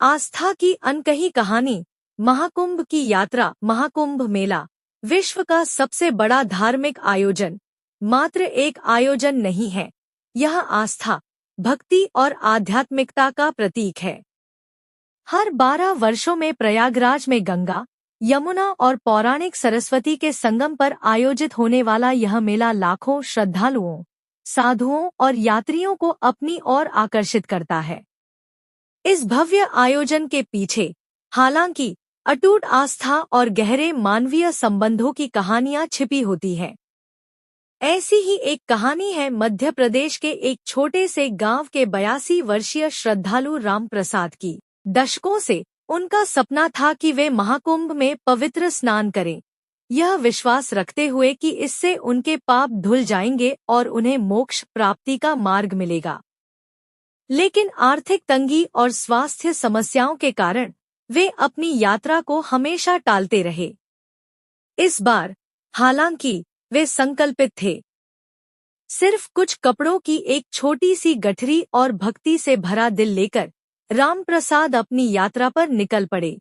आस्था की अनकही कहानी। महाकुंभ की यात्रा। महाकुंभ मेला विश्व का सबसे बड़ा धार्मिक आयोजन मात्र एक आयोजन नहीं है, यह आस्था, भक्ति और आध्यात्मिकता का प्रतीक है। हर 12 वर्षों में प्रयागराज में गंगा, यमुना और पौराणिक सरस्वती के संगम पर आयोजित होने वाला यह मेला लाखों श्रद्धालुओं, साधुओं और यात्रियों को अपनी ओर आकर्षित करता है। इस भव्य आयोजन के पीछे हालांकि अटूट आस्था और गहरे मानवीय संबंधों की कहानियां छिपी होती हैं। ऐसी ही एक कहानी है मध्य प्रदेश के एक छोटे से गांव के 82 वर्षीय श्रद्धालु राम प्रसाद की। दशकों से उनका सपना था कि वे महाकुंभ में पवित्र स्नान करें, यह विश्वास रखते हुए कि इससे उनके पाप धुल जाएंगे और उन्हें मोक्ष प्राप्ति का मार्ग मिलेगा। लेकिन आर्थिक तंगी और स्वास्थ्य समस्याओं के कारण वे अपनी यात्रा को हमेशा टालते रहे। इस बार हालांकि वे संकल्पित थे। सिर्फ कुछ कपड़ों की एक छोटी सी गठरी और भक्ति से भरा दिल लेकर राम प्रसाद अपनी यात्रा पर निकल पड़े।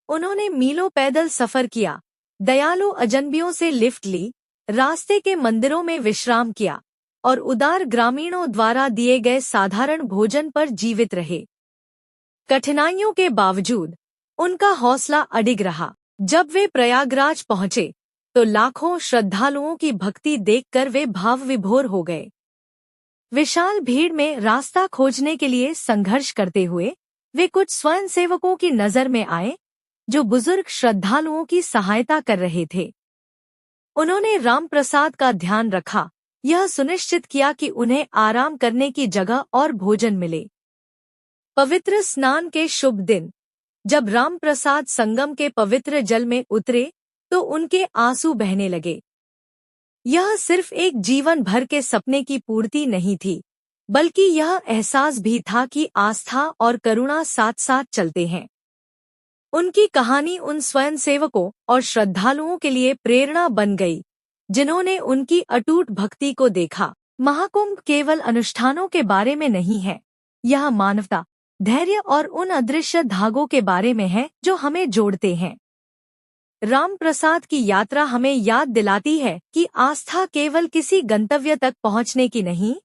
उन्होंने मीलों पैदल सफर किया, दयालु अजनबियों से लिफ्ट ली, रास्ते के मंदिरों में विश्राम किया और उदार ग्रामीणों द्वारा दिए गए साधारण भोजन पर जीवित रहे। कठिनाइयों के बावजूद उनका हौसला अडिग रहा। जब वे प्रयागराज पहुंचे तो लाखों श्रद्धालुओं की भक्ति देखकर वे भाव विभोर हो गए। विशाल भीड़ में रास्ता खोजने के लिए संघर्ष करते हुए वे कुछ स्वयंसेवकों की नजर में आए, जो बुजुर्ग श्रद्धालुओं की सहायता कर रहे थे। उन्होंने राम प्रसाद का ध्यान रखा, यह सुनिश्चित किया कि उन्हें आराम करने की जगह और भोजन मिले। पवित्र स्नान के शुभ दिन जब राम प्रसाद संगम के पवित्र जल में उतरे तो उनके आंसू बहने लगे। यह सिर्फ एक जीवन भर के सपने की पूर्ति नहीं थी, बल्कि यह एहसास भी था कि आस्था और करुणा साथ साथ चलते हैं। उनकी कहानी उन स्वयंसेवकों और श्रद्धालुओं के लिए प्रेरणा बन गई, जिन्होंने उनकी अटूट भक्ति को देखा। महाकुंभ केवल अनुष्ठानों के बारे में नहीं है, यह मानवता, धैर्य और उन अदृश्य धागों के बारे में है जो हमें जोड़ते हैं। राम प्रसाद की यात्रा हमें याद दिलाती है कि आस्था केवल किसी गंतव्य तक पहुंचने की नहीं,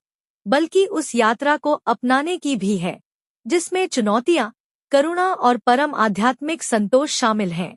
बल्कि उस यात्रा को अपनाने की भी है, जिसमें चुनौतियां, करुणा और परम आध्यात्मिक संतोष शामिल हैं।